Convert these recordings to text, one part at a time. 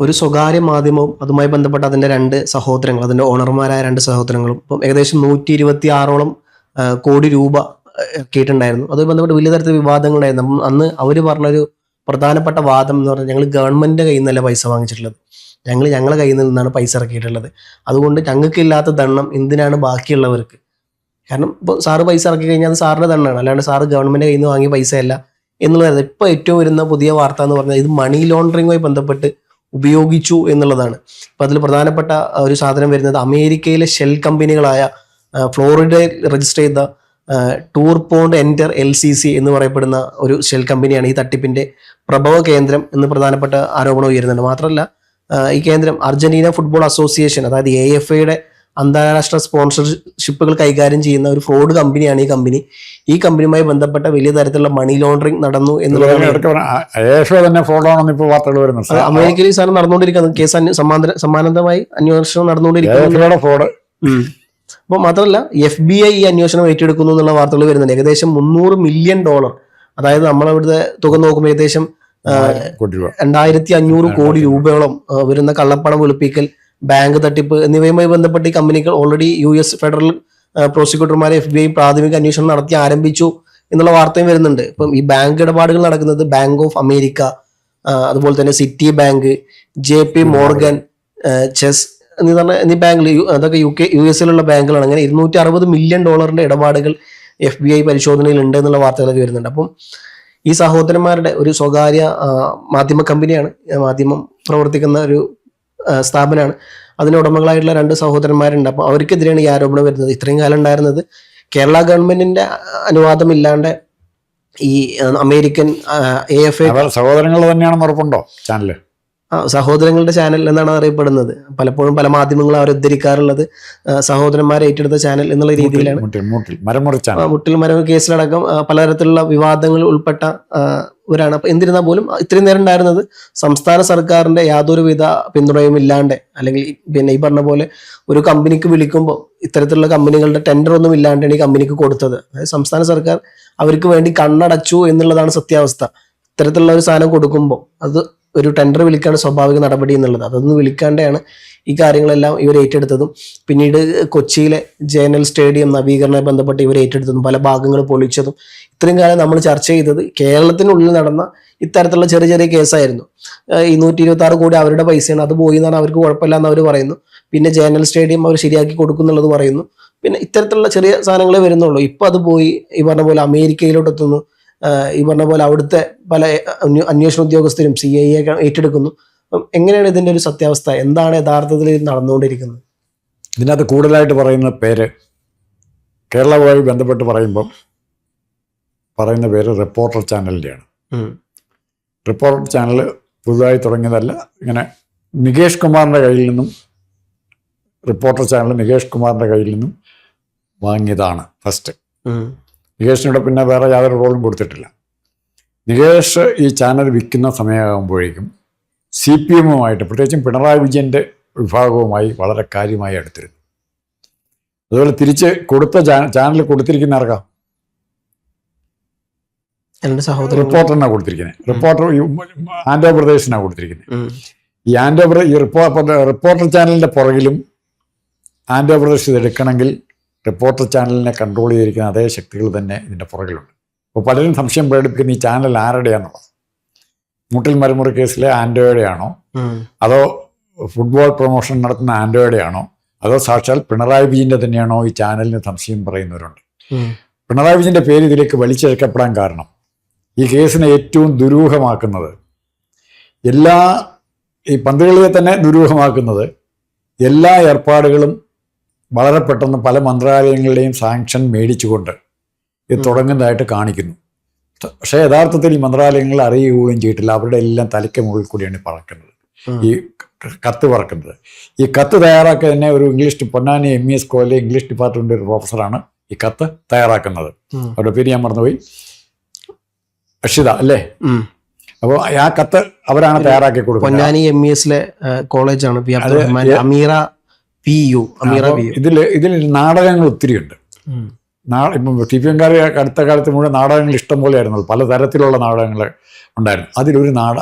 ഒരു സ്വകാര്യ മാധ്യമവും അതുമായി ബന്ധപ്പെട്ട അതിൻ്റെ രണ്ട് സഹോദരങ്ങൾ, അതിൻ്റെ ഓണർമാരായ രണ്ട് സഹോദരങ്ങളും ഇപ്പം ഏകദേശം 126 കോടി രൂപ ഇറക്കിയിട്ടുണ്ടായിരുന്നു. അതുമായി ബന്ധപ്പെട്ട് വലിയ തരത്തിൽ വിവാദങ്ങളുണ്ടായിരുന്നു. അപ്പം അന്ന് അവർ പറഞ്ഞൊരു പ്രധാനപ്പെട്ട വാദം എന്ന് പറഞ്ഞാൽ ഞങ്ങൾ ഗവൺമെൻറ്റിൻ്റെ കയ്യിൽ നിന്നല്ല പൈസ വാങ്ങിച്ചിട്ടുള്ളത്, ഞങ്ങളെ കയ്യിൽ നിന്നാണ് പൈസ ഇറക്കിയിട്ടുള്ളത്. അതുകൊണ്ട് ഞങ്ങൾക്കില്ലാത്ത ദണ്ണം എന്തിനാണ് ബാക്കിയുള്ളവർക്ക്? കാരണം ഇപ്പോൾ സാറ് പൈസ ഇറക്കി കഴിഞ്ഞാൽ അത് സാറിൻ്റെ ദണ്ണമാണ്, അല്ലാണ്ട് സാറ് ഗവൺമെൻറ് കയ്യിൽ നിന്ന് വാങ്ങിയ പൈസയല്ല എന്നുള്ളതാണ്. ഇപ്പോൾ ഏറ്റവും വരുന്ന പുതിയ വാർത്ത എന്ന് പറഞ്ഞാൽ ഇത് മണി ലോണ്ടറിങ്ങുമായി ബന്ധപ്പെട്ട് ഉപയോഗിച്ചു എന്നുള്ളതാണ്. അപ്പോൾ അതിൽ പ്രധാനപ്പെട്ട ഒരു സാധനം വരുന്നത് അമേരിക്കയിലെ ഷെൽ കമ്പനികളായ ഫ്ലോറിഡയിൽ രജിസ്റ്റർ ചെയ്ത ടൂർ പോണ്ട് എൻറ്റർ LCC എന്ന് പറയപ്പെടുന്ന ഒരു ഷെൽ കമ്പനിയാണ് ഈ തട്ടിപ്പിൻ്റെ പ്രഭവ കേന്ദ്രം എന്ന് പ്രധാനപ്പെട്ട ആരോപണം ഉയരുന്നുണ്ട്. മാത്രമല്ല ഈ കേന്ദ്രം അർജന്റീന ഫുട്ബോൾ അസോസിയേഷൻ, അതായത് AFAയുടെ അന്താരാഷ്ട്ര സ്പോൺസർഷിപ്പുകൾ കൈകാര്യം ചെയ്യുന്ന ഒരു ഫ്രോഡ് കമ്പനിയാണ് ഈ കമ്പനി. ഈ കമ്പനിയുമായി ബന്ധപ്പെട്ട വലിയ തരത്തിലുള്ള മണി ലോണ്ടറിങ് നടന്നു എന്നുള്ളതാണ്. അമേരിക്കയിൽ ഈ സാധനം നടന്നുകൊണ്ടിരിക്കുന്നത്, കേസ് സമാനമായി അന്വേഷണം നടന്നുകൊണ്ടിരിക്കുന്നത്. അപ്പോൾ മാത്രമല്ല FBI ഈ അന്വേഷണം ഏറ്റെടുക്കുന്നു എന്നുള്ള വാർത്തകൾ വരുന്നുണ്ട്. ഏകദേശം $300 മില്യൺ, അതായത് നമ്മളവിടുത്തെ തുക നോക്കുമ്പോൾ ഏകദേശം 2500 കോടി രൂപയോളം വരുന്ന കള്ളപ്പണം വെളുപ്പിക്കൽ, ബാങ്ക് തട്ടിപ്പ് എന്നിവയുമായി ബന്ധപ്പെട്ട് ഈ കമ്പനികൾ ഓൾറെഡി US ഫെഡറൽ പ്രോസിക്യൂട്ടർമാരെ FBI പ്രാഥമിക അന്വേഷണം നടത്തി ആരംഭിച്ചു എന്നുള്ള വാർത്തയും വരുന്നുണ്ട്. ഇപ്പം ഈ ബാങ്ക് ഇടപാടുകൾ നടക്കുന്നത് ബാങ്ക് ഓഫ് അമേരിക്ക, അതുപോലെ തന്നെ city bank, JP Morgan, chess എന്നീ ബാങ്കുകൾ, അതൊക്കെ US ബാങ്കുകളാണ്. അങ്ങനെ $260 മില്യൺ ഇടപാടുകൾ FBI പരിശോധനയിൽ ഉണ്ട് എന്നുള്ള വാർത്തകളൊക്കെ വരുന്നുണ്ട്. അപ്പം ഈ സഹോദരന്മാരുടെ ഒരു സ്വകാര്യ മാധ്യമ കമ്പനിയാണ്, മാധ്യമം പ്രവർത്തിക്കുന്ന ഒരു സ്ഥാപനമാണ്. അതിന് ഉടമകളായിട്ടുള്ള രണ്ട് സഹോദരന്മാരുണ്ട്. അപ്പോൾ അവർക്കെതിരെയാണ് ഈ ആരോപണം വരുന്നത്. ഇത്രയും കാലം ഉണ്ടായിരുന്നത് കേരള ഗവൺമെന്റിന്റെ അനുവാദം ഇല്ലാണ്ട് ഈ അമേരിക്കൻ AFA സഹോദരങ്ങൾ തന്നെയാണെന്ന് ഉറപ്പുണ്ടോ? ചാനല് സഹോദരങ്ങളുടെ ചാനൽ എന്നാണ് അറിയപ്പെടുന്നത്. പലപ്പോഴും പല മാധ്യമങ്ങളും അവർ ഉദ്ധരിക്കാറുള്ളത് സഹോദരന്മാരെ ഏറ്റെടുത്ത ചാനൽ എന്നുള്ള രീതിയിലാണ്. മുട്ടിൽ മരം കേസിലടക്കം പലതരത്തിലുള്ള വിവാദങ്ങൾ ഉൾപ്പെട്ട ഒരാണ്. അപ്പൊ എന്നിരുന്നാൽ പോലും ഇത്രയും നേരം ഉണ്ടായിരുന്നത് സംസ്ഥാന സർക്കാരിന്റെ യാതൊരുവിധ പിന്തുണയും ഇല്ലാണ്ട്, അല്ലെങ്കിൽ പിന്നെ ഈ പറഞ്ഞ പോലെ ഒരു കമ്പനിക്ക് വിളിക്കുമ്പോൾ ഇത്തരത്തിലുള്ള കമ്പനികളുടെ ടെൻഡർ ഒന്നും ഇല്ലാണ്ടാണ് ഈ കമ്പനിക്ക് കൊടുത്തത്. അതായത് സംസ്ഥാന സർക്കാർ അവർക്ക് വേണ്ടി കണ്ണടച്ചു എന്നുള്ളതാണ് സത്യാവസ്ഥ. ഇത്തരത്തിലുള്ള ഒരു സാധനം കൊടുക്കുമ്പോൾ അത് ഒരു ടെൻഡർ വിളിക്കാണ് സ്വാഭാവിക നടപടി എന്നുള്ളത്. അതൊന്നും വിളിക്കാണ്ടാണ് ഈ കാര്യങ്ങളെല്ലാം ഇവർ ഏറ്റെടുത്തതും. പിന്നീട് കൊച്ചിയിലെ JNL സ്റ്റേഡിയം നവീകരണവുമായി ബന്ധപ്പെട്ട് ഇവർ ഏറ്റെടുത്തതും പല ഭാഗങ്ങൾ പൊളിച്ചതും. ഇത്രയും കാലം നമ്മൾ ചർച്ച ചെയ്തത് കേരളത്തിനുള്ളിൽ നടന്ന ഇത്തരത്തിലുള്ള ചെറിയ ചെറിയ കേസായിരുന്നു. ഈ 126 കോടി അവരുടെ പൈസയാണ്, അത് പോയി എന്നാണ്, അവർക്ക് കുഴപ്പമില്ല എന്ന് അവർ പറയുന്നു. പിന്നെ JNL സ്റ്റേഡിയം അവർ ശരിയാക്കി കൊടുക്കുന്നുള്ളത് പറയുന്നു. പിന്നെ ഇത്തരത്തിലുള്ള ചെറിയ സാധനങ്ങളെ വരുന്നുള്ളൂ. ഇപ്പം അത് പോയി ഈ പറഞ്ഞ പോലെ അമേരിക്കയിലോട്ടെത്തുന്നു. ഈ പറഞ്ഞ പോലെ അവിടുത്തെ പല അന്വേഷണ ഉദ്യോഗസ്ഥരും CIA ഏറ്റെടുക്കുന്നു. എങ്ങനെയാണ് ഇതിൻ്റെ ഒരു സത്യാവസ്ഥ? എന്താണ് യഥാർത്ഥത്തിൽ ഇത് നടന്നുകൊണ്ടിരിക്കുന്നത്? ഇതിനകത്ത് കൂടുതലായിട്ട് പറയുന്ന പേര്, കേരളവുമായി ബന്ധപ്പെട്ട് പറയുന്ന പേര് റിപ്പോർട്ടർ ചാനലിൻ്റെയാണ്. റിപ്പോർട്ടർ ചാനൽ പുതുതായി തുടങ്ങിയതല്ല. ഇങ്ങനെ നികേഷ് കുമാറിൻ്റെ കയ്യിൽ നിന്നും, റിപ്പോർട്ടർ ചാനൽ നികേഷ് കുമാറിൻ്റെ കയ്യിൽ നിന്നും വാങ്ങിയതാണ് ഫസ്റ്റ്. നികേഷിനോട് പിന്നെ വേറെ യാതൊരു റോളും കൊടുത്തിട്ടില്ല. നികേഷ് ഈ ചാനൽ വിൽക്കുന്ന സമയമാകുമ്പോഴേക്കും CPM-ഉമായിട്ട്, പ്രത്യേകിച്ചും പിണറായി വിജയൻ്റെ വിഭാഗവുമായി വളരെ കാര്യമായി അടുത്തിരുന്നു. അതുപോലെ തിരിച്ച് കൊടുത്ത ചാനൽ കൊടുത്തിരിക്കുന്ന ആർക്കാം? റിപ്പോർട്ടറിനാണ് കൊടുത്തിരിക്കുന്നത്. റിപ്പോർട്ടർ ആന്ധ്രാപ്രദേശിനാണ് കൊടുത്തിരിക്കുന്നത്. ഈ റിപ്പോർട്ടർ ചാനലിൻ്റെ പുറകിലും ആന്ധ്രാപ്രദേശ് ഇതെടുക്കണമെങ്കിൽ റിപ്പോർട്ടർ ചാനലിനെ കൺട്രോൾ ചെയ്തിരിക്കുന്ന അതേ ശക്തികൾ തന്നെ ഇതിൻ്റെ പുറകിലുണ്ട്. അപ്പോൾ പലരും സംശയം പ്രകടിപ്പിക്കുന്ന ഈ ചാനൽ ആരുടെയാണെന്നുള്ളത്. മുട്ടിൽ മരമുറി കേസിലെ ആൻഡോയുടെയാണോ, അതോ ഫുട്ബോൾ പ്രൊമോഷൻ നടത്തുന്ന ആൻഡോയുടെയാണോ, അതോ സാക്ഷാൽ പിണറായി വിജയൻ്റെ തന്നെയാണോ ഈ ചാനലിന് സംശയം പറയുന്നവരുണ്ട്. പിണറായി വിജയൻ്റെ പേര് ഇതിലേക്ക് വലിച്ചിഴക്കപ്പെടാൻ കാരണം ഈ കേസിനെ ഏറ്റവും ദുരൂഹമാക്കുന്നത്, ഈ പന്തുകളിയെ തന്നെ ദുരൂഹമാക്കുന്നത് എല്ലാ ഏർപ്പാടുകളും വളരെ പെട്ടെന്ന് പല മന്ത്രാലയങ്ങളുടെയും സാങ്ഷൻ മേടിച്ചുകൊണ്ട് ഇത് തുടങ്ങുന്നതായിട്ട് കാണിക്കുന്നു. പക്ഷേ യഥാർത്ഥത്തിൽ ഈ മന്ത്രാലയങ്ങൾ അറിയുകയും ചെയ്തിട്ടില്ല. അവരുടെ എല്ലാം തലയ്ക്ക് മുകളിൽ കൂടിയാണ് പറക്കുന്നത്, ഈ കത്ത് പറക്കുന്നത്. ഈ കത്ത് തയ്യാറാക്കുക തന്നെ ഒരു പൊന്നാനി MES കോളേജിലെ ഇംഗ്ലീഷ് ഡിപ്പാർട്ട്മെൻ്റ് ഒരു പ്രൊഫസറാണ് ഈ കത്ത് തയ്യാറാക്കുന്നത്. അവരുടെ പേര് ഞാൻ മറന്നുപോയി, അക്ഷിത അല്ലേ? അപ്പോൾ ആ കത്ത് അവരാണ് തയ്യാറാക്കി കൊടുക്കുന്നത്. പൊന്നാനി MES കോളേജാണ്. ഇതിൽ നാടകങ്ങൾ ഒത്തിരിയുണ്ട്. ഇപ്പം TPM-കാർ അടുത്ത കാലത്ത് മുഴുവൻ നാടകങ്ങൾ ഇഷ്ടം പോലെ ആയിരുന്നു. പല തരത്തിലുള്ള നാടകങ്ങൾ ഉണ്ടായിരുന്നു.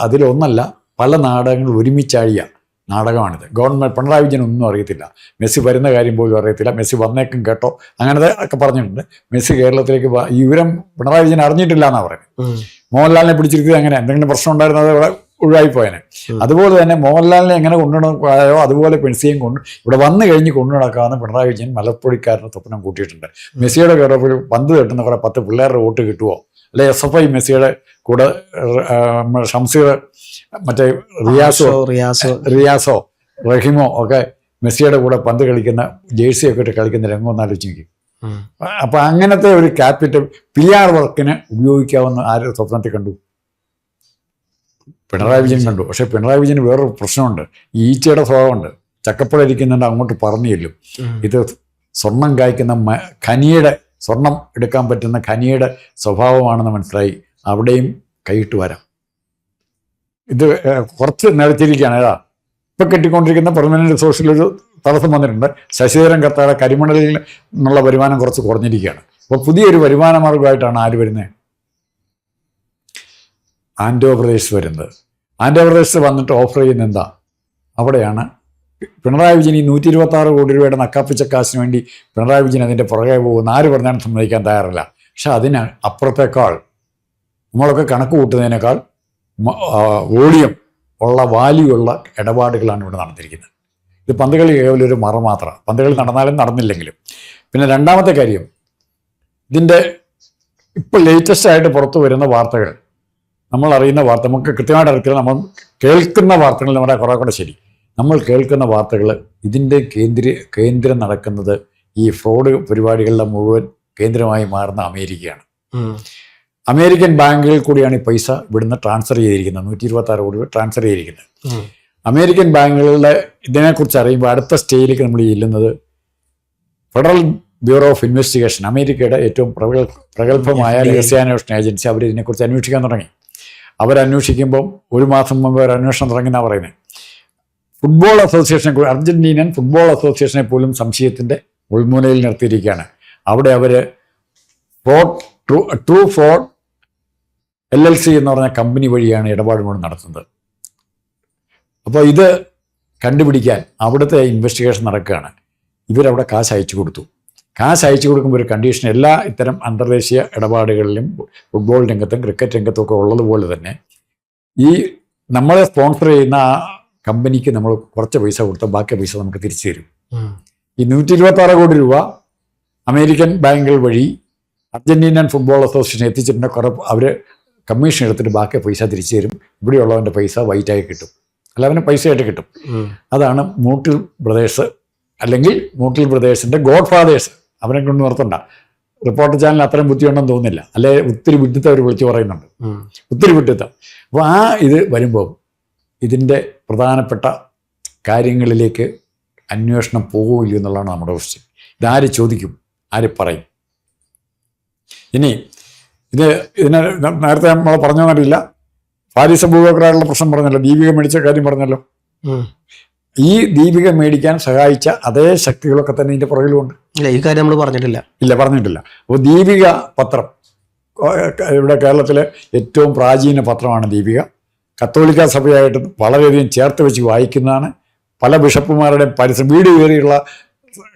അതിലൊന്നല്ല പല നാടകങ്ങൾ ഒരുമിച്ചാഴിയ നാടകമാണിത്. ഗവൺമെൻറ് പിണറായി വിജയൻ ഒന്നും അറിയത്തില്ല, മെസ്സി വരുന്ന കാര്യം പോലും അറിയത്തില്ല, മെസ്സി വന്നേക്കും കേട്ടോ അങ്ങനത്തെ ഒക്കെ പറഞ്ഞിട്ടുണ്ട്. മെസ്സി കേരളത്തിലേക്ക് ഈ വിവരം പിണറായി വിജയൻ അറിഞ്ഞിട്ടില്ല എന്നാണ് പറയുന്നത്. മോഹൻലാലിനെ പിടിച്ചിരിക്കുന്നത് അങ്ങനെ എന്തെങ്കിലും പ്രശ്നം ഉണ്ടായിരുന്നത് ഇവിടെ ഒഴിവായിപ്പോയനെ. അതുപോലെ തന്നെ മോഹൻലാലിനെ എങ്ങനെ കൊണ്ടുനടക്കായോ അതുപോലെ മെസ്സിയും ഇവിടെ വന്നു കഴിഞ്ഞ് കൊണ്ടു നടക്കാമെന്ന് പിണറായി വിജയൻ മലപ്പുഴക്കാരന് സ്വപ്നം കൂട്ടിയിട്ടുണ്ട്. മെസ്സിയുടെ കയറപ്പോൾ പന്ത് തട്ടുന്ന കുറെ 10 പിള്ളേരുടെ വോട്ട് കിട്ടുമോ, അല്ലെ SFI മെസ്സിയുടെ കൂടെ ഷംസീർ മറ്റേ റിയാസോ റഹീമോ ഒക്കെ മെസ്സിയുടെ കൂടെ പന്ത് കളിക്കുന്ന ജേഴ്സിയൊക്കെ ഇട്ട് കളിക്കുന്ന രംഗം ഒന്ന് ആലോചിക്കും. അപ്പൊ അങ്ങനത്തെ ഒരു ക്യാപിറ്റൽ PR വർക്കിന് ഉപയോഗിക്കാവുന്ന ആര് സ്വപ്നത്തിൽ കണ്ടു? പിണറായി വിജയൻ കണ്ടു. പക്ഷെ പിണറായി വിജയന് വേറൊരു പ്രശ്നമുണ്ട്. ഈ ഈച്ചയുടെ സ്വഭാവമുണ്ട്. ചക്കപ്പഴം ഇരിക്കുന്നുണ്ട്, അങ്ങോട്ട് പറഞ്ഞു ചെല്ലും. ഇത് സ്വർണം കായ്ക്കുന്ന ഖനിയുടെ, സ്വർണം എടുക്കാൻ പറ്റുന്ന ഖനിയുടെ സ്വഭാവമാണെന്ന് മനസ്സിലായി. അവിടെയും കൈയിട്ട് വരാം. ഇത് കുറച്ച് നിലച്ചിരിക്കുകയാണ്. ഏതാ ഇപ്പം കെട്ടിക്കൊണ്ടിരിക്കുന്ന പെർമനന്റ് റിസോഴ്സിലൊരു തടസ്സം വന്നിട്ടുണ്ട്. ശശിധരൻ കർത്താടെ കരിമണലിൽ നിന്നുള്ള വരുമാനം കുറച്ച് കുറഞ്ഞിരിക്കുകയാണ്. അപ്പോൾ പുതിയൊരു വരുമാന മാർഗമായിട്ടാണ് ആര് വരുന്നത്? ആന്ധ്രാപ്രദേശ് വരുന്നത്. ആന്ധ്രാപ്രദേശ് വന്നിട്ട് ഓഫർ ചെയ്യുന്ന എന്താ? അവിടെയാണ് പിണറായി വിജയൻ ഈ 126 കോടി രൂപയുടെ നക്കാപ്പിച്ച കാശിന് വേണ്ടി പിണറായി വിജയൻ അതിൻ്റെ പുറകെ പോകുന്ന ആര് പറഞ്ഞാലും സമ്മതിക്കാൻ തയ്യാറില്ല. പക്ഷെ അതിന് അപ്പുറത്തേക്കാൾ നമ്മളൊക്കെ കണക്ക് കൂട്ടുന്നതിനേക്കാൾ വോളിയം ഉള്ള വാല്യൂ ഉള്ള ഇടപാടുകളാണ് ഇവിടെ നടന്നിരിക്കുന്നത്. ഇത് പന്തുകളി കേവലം ഒരു മറ മാത്രമാണ്. പന്തുകളി നടന്നാലും നടന്നില്ലെങ്കിലും. പിന്നെ രണ്ടാമത്തെ കാര്യം, ഇതിൻ്റെ ഇപ്പോൾ ലേറ്റസ്റ്റ് ആയിട്ട് പുറത്തു വരുന്ന വാർത്തകൾ, നമ്മൾ അറിയുന്ന വാർത്ത നമുക്ക് കൃത്യമായിട്ട് അറിയില്ല. നമ്മൾ കേൾക്കുന്ന വാർത്തകൾ നമ്മുടെ കുറെ കൂടെ ശരി. നമ്മൾ കേൾക്കുന്ന വാർത്തകൾ ഇതിൻ്റെ കേന്ദ്രം നടക്കുന്നത് ഈ ഫ്രോഡ് പരിപാടികളുടെ മുഴുവൻ കേന്ദ്രമായി മാറുന്ന അമേരിക്കയാണ്. അമേരിക്കൻ ബാങ്കുകളിൽ കൂടിയാണ് ഈ പൈസ ഇവിടുന്ന് ട്രാൻസ്ഫർ ചെയ്തിരിക്കുന്നത്. 126 കോടി രൂപ ട്രാൻസ്ഫർ ചെയ്തിരിക്കുന്നത്. അമേരിക്കൻ ബാങ്കുകളുടെ ഇതിനെക്കുറിച്ച് അറിയുമ്പോൾ അടുത്ത സ്റ്റേജിലേക്ക് നമ്മൾ ചെല്ലുന്നത് ഫെഡറൽ ബ്യൂറോ ഓഫ് ഇൻവെസ്റ്റിഗേഷൻ, അമേരിക്കയുടെ ഏറ്റവും പ്രഗത്ഭമായ രഹസ്യാന്വേഷണ ഏജൻസി. അവർ ഇതിനെക്കുറിച്ച് അന്വേഷിക്കാൻ തുടങ്ങി. അവരന്വേഷിക്കുമ്പം 1 മാസം മുമ്പ് ഒരു അന്വേഷണം തുടങ്ങിയെന്നാണ് പറയുന്നത്. ഫുട്ബോൾ അസോസിയേഷനെ, അർജന്റീനൻ ഫുട്ബോൾ അസോസിയേഷനെ പോലും സംശയത്തിൻ്റെ ഉൾമുനയിൽ നിർത്തിയിരിക്കുകയാണ്. അവിടെ അവർ ട്രൂ ഫ്രോഡ് LLC എന്ന് പറഞ്ഞ കമ്പനി വഴിയാണ് ഇടപാട് മുഴുവൻ നടത്തുന്നത്. അപ്പോൾ ഇത് കണ്ടുപിടിക്കാൻ അവിടുത്തെ ഇൻവെസ്റ്റിഗേഷൻ നടക്കുകയാണ്. ഇവരവിടെ കാശ് അയച്ചു കൊടുത്തു. കാശ് അയച്ചു കൊടുക്കുമ്പോൾ ഒരു കണ്ടീഷൻ, എല്ലാ ഇത്തരം അന്തർദേശീയ ഇടപാടുകളിലും ഫുട്ബോൾ രംഗത്തും ക്രിക്കറ്റ് രംഗത്തും ഒക്കെ ഉള്ളതുപോലെ തന്നെ ഈ നമ്മളെ സ്പോൺസർ ചെയ്യുന്ന ആ കമ്പനിക്ക് നമ്മൾ കുറച്ച് പൈസ കൊടുത്താൽ ബാക്കി പൈസ നമുക്ക് തിരിച്ചു തരും. ഈ 126 കോടി രൂപ അമേരിക്കൻ ബാങ്കുകൾ വഴി അർജന്റീനൻ ഫുട്ബോൾ അസോസിയേഷൻ എത്തിച്ചിട്ടുണ്ട്. കുറേ അവർ കമ്മീഷൻ എടുത്തിട്ട് ബാക്കി പൈസ തിരിച്ചു തരും. ഇവിടെയുള്ളവൻ്റെ പൈസ വൈറ്റായി കിട്ടും, അല്ല അവന് പൈസയായിട്ട് കിട്ടും. അതാണ് മൂട്ടിൽ ബ്രദേഴ്സ്, അല്ലെങ്കിൽ മൂട്ടിൽ ബ്രദേഴ്സിൻ്റെ ഗോഡ് ഫാദേഴ്സ്. അവനെ കൊണ്ട് നിർത്തണ്ട. റിപ്പോർട്ടർ ചാനൽ അത്രയും ബുദ്ധിയുണ്ടെന്ന് തോന്നുന്നില്ല. അല്ലെ ഒത്തിരി വിഡ്ഢിത്തം അവർ വിളിച്ചു പറയുന്നുണ്ട്, ഒത്തിരി വിഡ്ഢിത്തം. അപ്പോൾ ആ ഇത് വരുമ്പോൾ ഇതിൻ്റെ പ്രധാനപ്പെട്ട കാര്യങ്ങളിലേക്ക് അന്വേഷണം പോകില്ല എന്നുള്ളതാണ് നമ്മുടെ ക്വസ്റ്റ്യൻ. ഇതാര് ചോദിക്കും, ആര് പറയും? ഇനി ഇതിനെ നേരത്തെ നമ്മൾ പറഞ്ഞോന്നറിയില്ല, ഫാരിസ് അബൂബക്കറായിട്ടുള്ള പ്രശ്നം പറഞ്ഞല്ലോ, ദീപിക മേടിച്ച കാര്യം പറഞ്ഞല്ലോ. ഈ ദീപിക മേടിക്കാൻ സഹായിച്ച അതേ ശക്തികളൊക്കെ തന്നെ ഇതിൻ്റെ പുറകിലുമുണ്ട്. ഈ കാര്യം നമ്മൾ പറഞ്ഞിട്ടില്ല. അപ്പോൾ ദീപിക പത്രം ഇവിടെ കേരളത്തിലെ ഏറ്റവും പ്രാചീന പത്രമാണ് ദീപിക. കത്തോലിക്ക സഭയായിട്ട് വളരെയധികം ചേർത്ത് വെച്ച് വായിക്കുന്നതാണ്. പല ബിഷപ്പുമാരുടെയും വീട് കയറിയുള്ള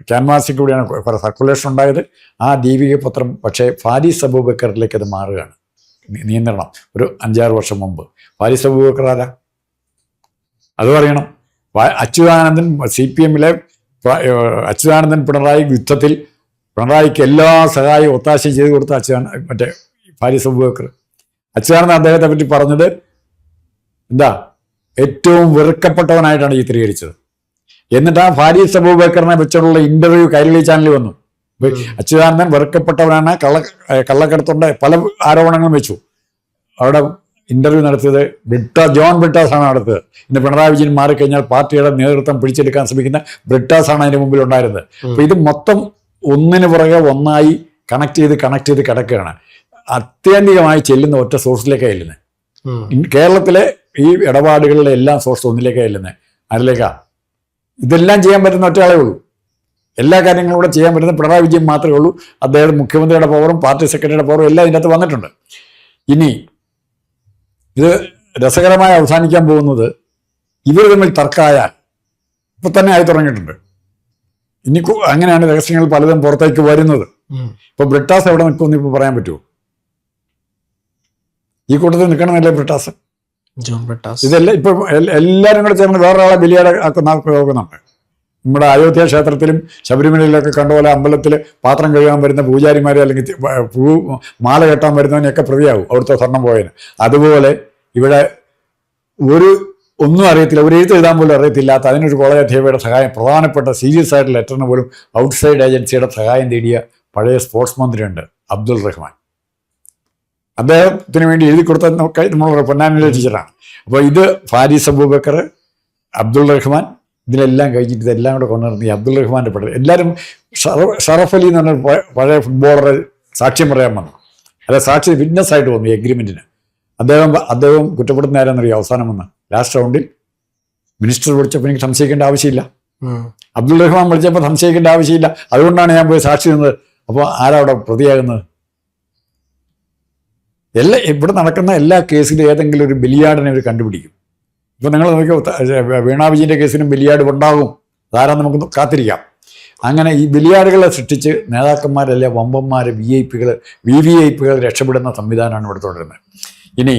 ക്യാൻവാസിൽ കൂടിയാണ് കുറേ സർക്കുലേഷൻ ഉണ്ടായത്. ആ ദീപിക പത്രം പക്ഷേ ഫാരിസ് അബൂബക്കറിലേക്ക് അത് മാറുകയാണ് നിയന്ത്രണം. ഒരു 5-6 വർഷം മുമ്പ് ഫാരിസ് അബൂബക്കർ ആരാ അത് പറയണം. അച്യുതാനന്ദൻ CPM-ലെ അച്യുതാനന്ദൻ പിണറായി യുദ്ധത്തിൽ പിണറായിക്ക് എല്ലാ സഹായവും ഒത്താശയും ചെയ്ത് കൊടുത്ത മറ്റേ ഫാരിസ് അബൂബക്കർ. അച്യുതാനന്ദൻ അദ്ദേഹത്തെ പറ്റി പറഞ്ഞത് എന്താ, ഏറ്റവും വെറുക്കപ്പെട്ടവനായിട്ടാണ് ചിത്രീകരിച്ചത്. എന്നിട്ട് ആ ഫാരിസ് അബൂബക്കറിനെ വെച്ചുള്ള ഇന്റർവ്യൂ കൈരളി ചാനലിൽ വന്നു. അച്യുതാനന്ദൻ വെറുക്കപ്പെട്ടവനാണ്, കള്ളക്കടത്തുണ്ട്, പല ആരോപണങ്ങളും വെച്ചു. അവിടെ ഇന്റർവ്യൂ നടത്തിയത് ജോൺ ബ്രിട്ടാസാണ് നടത്തിയത്. ഇന്ന് പിണറായി വിജയൻ മാറിക്കഴിഞ്ഞാൽ പാർട്ടിയുടെ നേതൃത്വം പിടിച്ചെടുക്കാൻ ശ്രമിക്കുന്ന ബ്രിട്ടാസാണ് അതിന് മുമ്പിൽ ഉണ്ടായിരുന്നത്. അപ്പോൾ ഇത് മൊത്തം ഒന്നിനു പുറകെ ഒന്നായി കണക്ട് ചെയ്ത് കിടക്കുകയാണ്. അത്യന്തികമായി ചെല്ലുന്ന ഒറ്റ സോഴ്സിലേക്കാണ് ചെല്ലുന്നത്. കേരളത്തിലെ ഈ ഇടപാടുകളിലെ എല്ലാ സോഴ്സ് ഒന്നിലേക്കാണ് ചെല്ലുന്നത്. അതിലേക്കാ ഇതെല്ലാം ചെയ്യാൻ പറ്റുന്ന ഒറ്റയാളേ ഉള്ളൂ. എല്ലാ കാര്യങ്ങളും കൂടെ ചെയ്യാൻ പറ്റുന്ന പിണറായി വിജയൻ മാത്രമേ ഉള്ളൂ. അദ്ദേഹം മുഖ്യമന്ത്രിയുടെ പവറും പാർട്ടി സെക്രട്ടറിയുടെ പവറും എല്ലാം ഇതിനകത്ത് വന്നിട്ടുണ്ട്. ഇനി ഇത് രസകരമായി അവസാനിക്കാൻ പോകുന്നത് ഇവർ തമ്മിൽ തർക്കമായാൽ ഇപ്പൊ തന്നെ ആയി തുടങ്ങിയിട്ടുണ്ട്. ഇനി അങ്ങനെയാണ് രഹസ്യങ്ങൾ പലതും പുറത്തേക്ക് വരുന്നത്. ഇപ്പൊ ബ്രിട്ടാസ് എവിടെ നിൽക്കുമെന്ന് ഇപ്പൊ പറയാൻ പറ്റുമോ? ഈ കൂട്ടത്തിൽ നിൽക്കണമെന്നല്ലേ ബ്രിട്ടാസ്? ഇതെല്ലാം ഇപ്പൊ എല്ലാവരും കൂടെ ചേർന്ന് വേറൊരാളെ നോക്കുന്നുണ്ട്. നമ്മുടെ അയോധ്യ ക്ഷേത്രത്തിലും ശബരിമലയിലൊക്കെ കണ്ടുപോലെ അമ്പലത്തിൽ പാത്രം കഴുകാൻ വരുന്ന പൂജാരിമാരെ അല്ലെങ്കിൽ മാല കെട്ടാൻ വരുന്നവനെയൊക്കെ പ്രതിയാവും അവിടുത്തെ സ്വർണം പോയതിന്. അതുപോലെ ഇവിടെ ഒന്നും അറിയത്തില്ല, ഒരു എഴുത്ത് എഴുതാൻ പോലും അറിയത്തില്ലാത്ത അതിനൊരു കോളേജ് അധ്യാപകയുടെ സഹായം, പ്രധാനപ്പെട്ട സീരിയസ് ആയിട്ട് ലെറ്ററിന് പോലും ഔട്ട്സൈഡ് ഏജൻസിയുടെ സഹായം തേടിയ പഴയ സ്പോർട്സ് മന്ത്രിയുണ്ട് അബ്ദുൾ റഹ്മാൻ. അദ്ദേഹത്തിന് വേണ്ടി എഴുതി കൊടുത്ത നമ്മൾ പൊന്നാനിയിലെ ടീച്ചറാണ്. അപ്പോൾ ഇത് ഫാരിസ് അബൂബക്കർ, അബ്ദുൾ റഹ്മാൻ, ഇതിലെല്ലാം കഴിഞ്ഞിട്ട് ഇതെല്ലാം കൂടെ കൊണ്ടുവരുന്ന ഈ അബ്ദുൾ റഹ്മാൻ്റെ പടം എല്ലാവരും ഷറഫ് അലി എന്ന് പറഞ്ഞ പഴയ ഫുട്ബോളറെ സാക്ഷ്യം പറയാൻ വന്നു. അതായത് സാക്ഷി വിറ്റ്നസ് ആയിട്ട് വന്നു ഈ എഗ്രിമെൻറ്റിന്. അദ്ദേഹം കുറ്റപ്പെടുത്തുന്ന ആരാന്നറിയോ? അവസാനം വന്ന് ലാസ്റ്റ് റൗണ്ടിൽ മിനിസ്റ്റർ വിളിച്ചപ്പോൾ എനിക്ക് സംശയിക്കേണ്ട ആവശ്യമില്ല, അബ്ദുൾ റഹ്മാൻ വിളിച്ചപ്പോൾ സംശയിക്കേണ്ട ആവശ്യമില്ല, അതുകൊണ്ടാണ് ഞാൻ പോയി സാക്ഷി നിന്നത്. അപ്പോൾ ആരവിടെ പ്രതിയാകുന്നത്? ഇവിടെ നടക്കുന്ന എല്ലാ കേസിലും ഏതെങ്കിലും ഒരു ബലിയാടിനെ അവർ കണ്ടുപിടിക്കും. ഇപ്പം നിങ്ങൾ നോക്കിയോ, വീണാ വിജയൻ്റെ കേസിനും ബലിയാട് ഉണ്ടാകും, അതാരാ നമുക്ക് കാത്തിരിക്കാം. അങ്ങനെ ഈ ബലിയാടുകളെ സൃഷ്ടിച്ച് നേതാക്കന്മാരല്ല വമ്പന്മാർ VVIPകൾ രക്ഷപ്പെടുന്ന സംവിധാനമാണ് ഇവിടെ തുടരുന്നത്. ഇനി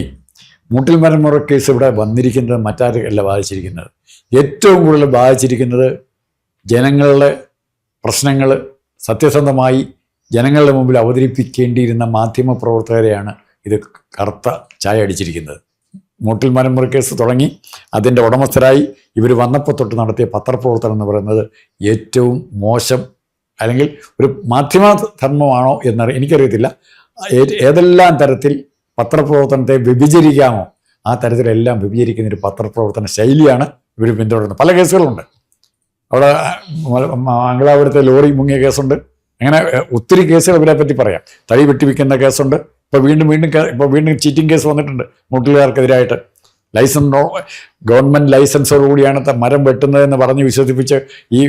മൂട്ടിൽ മരമുറ കേസ് ഇവിടെ വന്നിരിക്കുന്നത് മറ്റാരല്ല ബാധിച്ചിരിക്കുന്നത്, ഏറ്റവും കൂടുതൽ ബാധിച്ചിരിക്കുന്നത് ജനങ്ങളുടെ പ്രശ്നങ്ങൾ സത്യസന്ധമായി ജനങ്ങളുടെ മുമ്പിൽ അവതരിപ്പിക്കേണ്ടിയിരുന്ന മാധ്യമ പ്രവർത്തകരെയാണ് ഇത് കറുത്ത ചായ അടിച്ചിരിക്കുന്നത്. മൂട്ടിൽ മരമുറ കേസ് തുടങ്ങി അതിൻ്റെ ഉടമസ്ഥരായി ഇവർ വന്നപ്പോൾ തൊട്ട് നടത്തിയ പത്രപ്രവർത്തനം എന്ന് പറയുന്നത് ഏറ്റവും മോശം, അല്ലെങ്കിൽ ഒരു മാധ്യമ ധർമ്മമാണോ എനിക്കറിയത്തില്ല. ഏതെല്ലാം തരത്തിൽ പത്രപ്രവർത്തനത്തെ വിഭജിക്കാമോ ആ തരത്തിലെല്ലാം വിഭജിക്കുന്നൊരു പത്രപ്രവർത്തന ശൈലിയാണ് ഇവർ പിന്തുടരുന്നത്. പല കേസുകളുണ്ട്. അവിടെ മംഗലാപുരത്തെ ലോറി മുങ്ങിയ കേസുണ്ട്. അങ്ങനെ ഒത്തിരി കേസുകൾ ഇവരെ പറ്റി പറയാം. തടി വെട്ടിവെക്കുന്ന കേസുണ്ട്. ഇപ്പോൾ വീണ്ടും ചീറ്റിംഗ് കേസ് വന്നിട്ടുണ്ട് മൂട്ടിലുകാർക്കെതിരായിട്ട്. ഗവൺമെൻറ് ലൈസൻസോടുകൂടിയാണ് മരം വെട്ടുന്നതെന്ന് പറഞ്ഞ് വിശ്വസിപ്പിച്ച് ഈ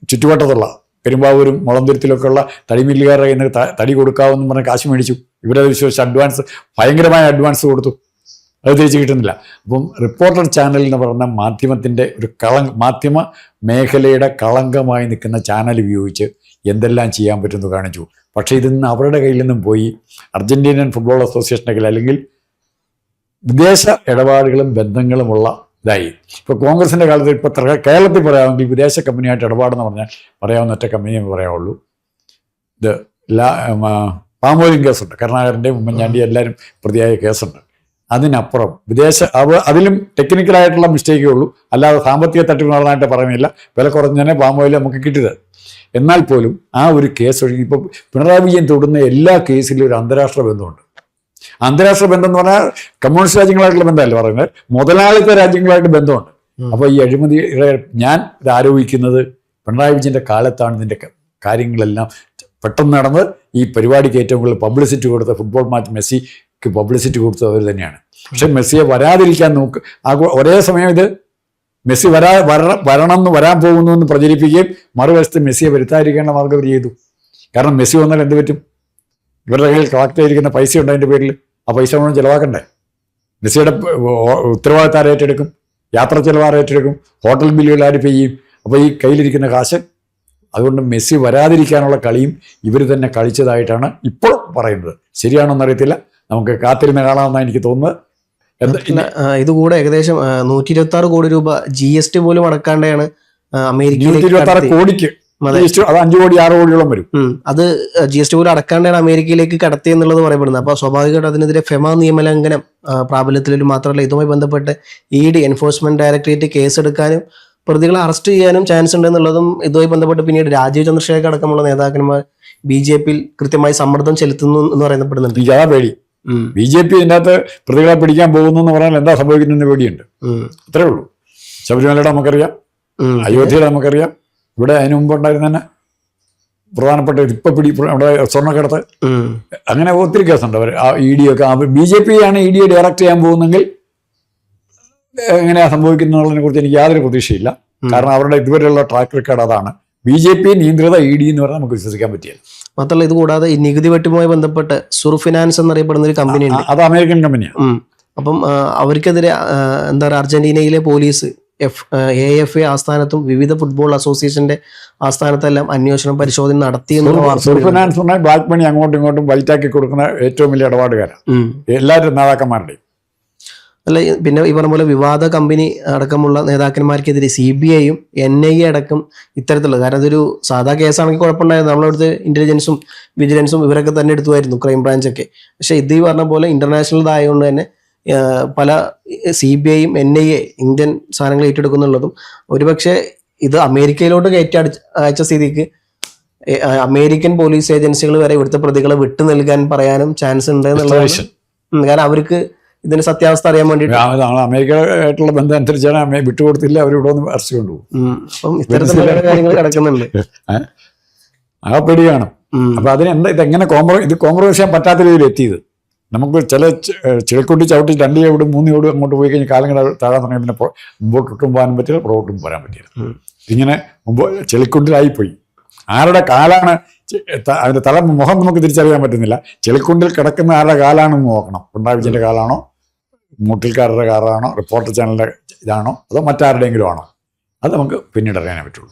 ചുറ്റുവട്ടത്തുള്ള പെരുമ്പാവൂരും മുളന്തുരുത്തിലൊക്കെ ഉള്ള തടിമില്ലുകാരുടെ കയ്യിൽ നിന്ന് തടി കൊടുക്കാമെന്ന് പറഞ്ഞ് കാശ് മേടിച്ചു. ഇവരത് വിശ്വസിച്ച് ഭയങ്കരമായ അഡ്വാൻസ് കൊടുത്തു. അത് തിരിച്ച് കിട്ടുന്നില്ല. അപ്പം റിപ്പോർട്ടർ ചാനൽ എന്ന് പറയുന്ന മാധ്യമത്തിൻ്റെ ഒരു മാധ്യമ മേഖലയുടെ കളങ്കമായി നിൽക്കുന്ന ചാനൽ ഉപയോഗിച്ച് എന്തെല്ലാം ചെയ്യാൻ പറ്റുമെന്ന് കാണിച്ചു. പക്ഷേ ഇതിന്ന് അവരുടെ കയ്യിൽ നിന്നും പോയി അർജന്റീനിയൻ ഫുട്ബോൾ അസോസിയേഷൻ്റെ കയ്യിൽ അല്ലെങ്കിൽ വിദേശ ഇടപാടുകളും ബന്ധങ്ങളുമുള്ള ഇതായി. ഇപ്പോൾ കോൺഗ്രസിൻ്റെ കാലത്ത് ഇപ്പോൾ കേരളത്തിൽ പറയാമെങ്കിൽ വിദേശ കമ്പനിയായിട്ട് ഇടപാടെന്ന് പറഞ്ഞാൽ പറയാവുന്ന ഒറ്റ കമ്പനിയെ പറയാവുള്ളൂ. ഇത് പാമോലിൻ കേസുണ്ട്, കരുണാകരൻ്റെ ഉമ്മൻചാണ്ടി എല്ലാവരും പ്രതിയായ കേസുണ്ട്. അതിനപ്പുറം അതിലും ടെക്നിക്കലായിട്ടുള്ള മിസ്റ്റേക്കേ ഉള്ളൂ, അല്ലാതെ സാമ്പത്തിക തട്ടിപ്പ് നടന്നായിട്ട് പറയുന്നില്ല. വില കുറഞ്ഞ പാമോയിൽ നമുക്ക് കിട്ടിയത്. എന്നാൽ പോലും ആ ഒരു കേസ് ഒഴുകി ഇപ്പോൾ പിണറായി വിജയൻ തൊടുന്ന എല്ലാ കേസിലും ഒരു അന്താരാഷ്ട്ര ബന്ധമുണ്ട്. അന്താരാഷ്ട്ര ബന്ധം എന്ന് പറഞ്ഞാൽ കമ്മ്യൂണിസ്റ്റ് രാജ്യങ്ങളായിട്ടുള്ള ബന്ധമല്ല പറയുന്നത്, മുതലാളിത്ത രാജ്യങ്ങളായിട്ട് ബന്ധമുണ്ട്. അപ്പോൾ ഈ അഴിമതിയുടെ ഞാൻ ഇത് ആരോപിക്കുന്നത് പിണറായി വിജയൻ്റെ കാലത്താണ് ഇതിൻ്റെ കാര്യങ്ങളെല്ലാം പെട്ടെന്ന് നടന്ന് ഈ പരിപാടിക്ക് ഏറ്റവും കൂടുതൽ പബ്ലിസിറ്റി കൊടുത്ത ഫുട്ബോൾ മാച്ച് മെസ്സിക്ക് പബ്ലിസിറ്റി കൊടുത്തത് അവർ തന്നെയാണ്. പക്ഷെ മെസ്സിയെ വരാതിരിക്കാൻ ഒരേ സമയം ഇത് മെസ്സി വരാൻ പോകുന്നു എന്ന് പ്രചരിപ്പിക്കുകയും മറുവശത്ത് മെസ്സിയെ വരുത്താതിരിക്കേണ്ട മാർഗ്ഗം അവർ ചെയ്തു. കാരണം മെസ്സി വന്നാൽ എന്ത് പറ്റും? ഇവരുടെ കയ്യിൽ കളക്ട് ചെയ്തിരിക്കുന്ന പൈസ ഉണ്ട്, അതിൻ്റെ പേരിൽ ആ പൈസ മുഴുവൻ ചിലവാക്കണ്ടേ? മെസ്സിയുടെ ഉത്തരവാദിത്തം ആര് ഏറ്റെടുക്കും? യാത്ര ചിലവ് ഏറ്റെടുക്കും? ഹോട്ടൽ ബില്ലുകൾ ആര് പേ ചെയ്യും? അപ്പോൾ ഈ കയ്യിലിരിക്കുന്ന കാശ്, അതുകൊണ്ട് മെസ്സി വരാതിരിക്കാനുള്ള കളിയും ഇവർ തന്നെ കളിച്ചതായിട്ടാണ് ഇപ്പോൾ പറയുന്നത്. ശരിയാണോ എന്നറിയത്തില്ല, നമുക്ക് കാത്തിരുന്ന് കാണാമെന്നാണ് എനിക്ക് തോന്നുന്നത്. ഇതുകൂടെ ഏകദേശം 126 കോടി രൂപ GST പോലും അടക്കാണ്ടാണ് അമേരിക്കയിലേക്ക് 126 കോടിക്ക് 5 കോടി 6 കോടിയോളം വരും. അത് GST പോലും അടക്കാണ്ടാണ് അമേരിക്കയിലേക്ക് കടത്തിയെന്നുള്ളത് പറയപ്പെടുന്നത്. അപ്പോൾ സ്വാഭാവികമായിട്ട് അതിനെതിരെ ഫെമ നിയമലംഘനം പ്രാബല്യത്തിൽ മാത്രമല്ല ഇതുമായി ബന്ധപ്പെട്ട് ED എൻഫോഴ്സ്മെന്റ് ഡയറക്ടറേറ്റ് കേസെടുക്കാനും പ്രതികളെ അറസ്റ്റ് ചെയ്യാനും ചാൻസ് ഉണ്ടെന്നുള്ളതും ഇതുമായി ബന്ധപ്പെട്ട് പിന്നീട് രാജീവ് ചന്ദ്രശേഖർ അടക്കമുള്ള നേതാക്കന്മാർ BJP-യിൽ കൃത്യമായി സമ്മർദ്ദം ചെലുത്തുന്നു എന്ന് പറയപ്പെടുന്നുണ്ട്. പേടി BJP ഇതിനകത്ത് പ്രതികളെ പിടിക്കാൻ പോകുന്നു എന്ന് പറഞ്ഞാൽ എന്താ സംഭവിക്കുന്നതെന്ന് പേടിയുണ്ട്. അത്രേ ഉള്ളൂ. ശബരിമലയുടെ നമുക്കറിയാം, അയോധ്യയുടെ നമുക്കറിയാം. ഇവിടെ അതിന് മുമ്പ് ഉണ്ടായിരുന്ന തന്നെ പ്രധാനപ്പെട്ട ഇപ്പൊ നമ്മുടെ സ്വർണ്ണക്കടത്ത്, അങ്ങനെ ഒത്തിരി കേസുണ്ട്. അവർ ED ഒക്കെ BJP ആണ് ED ഡയറക്റ്റ് ചെയ്യാൻ പോകുന്നെങ്കിൽ എങ്ങനെയാ സംഭവിക്കുന്നതിനെ കുറിച്ച് എനിക്ക് യാതൊരു പ്രതീക്ഷയില്ല. കാരണം അവരുടെ ഇതുവരെയുള്ള ട്രാക്ക് റെക്കോർഡ് അതാണ്. BJP നിയന്ത്രിത ED എന്ന് പറഞ്ഞാൽ നമുക്ക് വിശ്വസിക്കാൻ പറ്റില്ല. മാത്രമല്ല ഇത് കൂടാതെ ഈ നികുതി വെട്ടിപ്പുമായി ബന്ധപ്പെട്ട് സുർ ഫിനാൻസ് എന്നറിയപ്പെടുന്ന ഒരു കമ്പനി ഉണ്ട്. അത് അമേരിക്കൻ കമ്പനിയാണ്. അപ്പം അവർക്കെതിരെ എന്താ പറയുക, അർജന്റീനയിലെ പോലീസ് AFA ആസ്ഥാനത്തും വിവിധ ഫുട്ബോൾ അസോസിയേഷന്റെ ആസ്ഥാനത്തെല്ലാം അന്വേഷണം പരിശോധന നടത്തി എന്നുള്ള വാർത്ത. ഫിനാൻസ് ബ്ലാക്ക് മണി അങ്ങോട്ടും ഇങ്ങോട്ടും വൈറ്റാക്കി കൊടുക്കുന്ന ഏറ്റവും വലിയ ഇടപാടുകാരാണ് എല്ലാവരും നേതാക്കന്മാരുടെയും. അല്ല, പിന്നെ ഈ പറഞ്ഞ പോലെ വിവാദ കമ്പനി അടക്കമുള്ള നേതാക്കന്മാർക്കെതിരെ CBIയും NIA അടക്കം ഇത്തരത്തിലുള്ള, കാരണം ഇതൊരു സാധാ കേസാണെങ്കിൽ കുഴപ്പമുണ്ടായിരുന്നു, നമ്മളവിടുത്തെ ഇന്റലിജൻസും വിജിലൻസും ഇവരൊക്കെ തന്നെ എടുത്തുമായിരുന്നു, ക്രൈംബ്രാഞ്ചൊക്കെ. പക്ഷെ ഇത് ഈ പറഞ്ഞ പോലെ ഇന്റർനാഷണൽ ആയതുകൊണ്ട് തന്നെ പല CBIയും NIA ഇന്ത്യൻ സാധനങ്ങൾ ഏറ്റെടുക്കുന്നുള്ളതും, ഒരുപക്ഷെ ഇത് അമേരിക്കയിലോട്ട് കയറ്റി അയച്ച സ്ഥിതിക്ക് അമേരിക്കൻ പോലീസ് ഏജൻസികൾ വരെ ഇവിടുത്തെ പ്രതികളെ വിട്ടു നൽകാൻ പറയാനും ചാൻസ് ഉണ്ട് എന്നുള്ളതാണ്. കാരണം അവർക്ക് ഇതിന്റെ സത്യാവസ്ഥ അറിയാൻ വേണ്ടിയിട്ട് അമേരിക്കയായിട്ടുള്ള ബന്ധം അനുസരിച്ചാണ് വിട്ടുകൊടുത്തില്ല, അവരിവിടെ ഒന്ന് അറസ്റ്റ് കൊണ്ടുപോകും. അപ്പം ഇത്തരത്തിലുള്ള കാര്യങ്ങൾ കിടക്കുന്നുണ്ട്. ആ പേടിയാണ്. അപ്പൊ ഇതെങ്ങനെ കോംപ്രമൈസ് ചെയ്യാൻ പറ്റാത്ത രീതിയിൽ എത്തിയത്. നമുക്ക് ചില ചിലക്കുട്ടി ചവിട്ടി 2 ചവിടും 3 ചവിടും അങ്ങോട്ട് പോയി കഴിഞ്ഞാൽ കാലങ്ങൾ താഴാൻ തുടങ്ങി പിന്നെ മുമ്പോട്ടൊട്ടും പോകാൻ പറ്റില്ല, പുറകോട്ടും പോരാൻ പറ്റില്ല. ഇങ്ങനെ ചെളിക്കുണ്ടിലായിപ്പോയി. ആരുടെ കാലാണ് അതിന്റെ മുഖം നമുക്ക് തിരിച്ചറിയാൻ പറ്റുന്നില്ല. ചെളിക്കുണ്ടിൽ കിടക്കുന്ന ആരുടെ കാലാണെന്ന് നോക്കണം. പിണറായി വിജയന്റെ കാലാണോ, മൂട്ടിൽക്കാരുടെ കാറാണോ, റിപ്പോർട്ടർ ചാനലിന്റെ ഇതാണോ, അതോ മറ്റാരുടെയെങ്കിലും ആണോ, അത് നമുക്ക് പിന്നീട് അറിയാനേ പറ്റുള്ളൂ.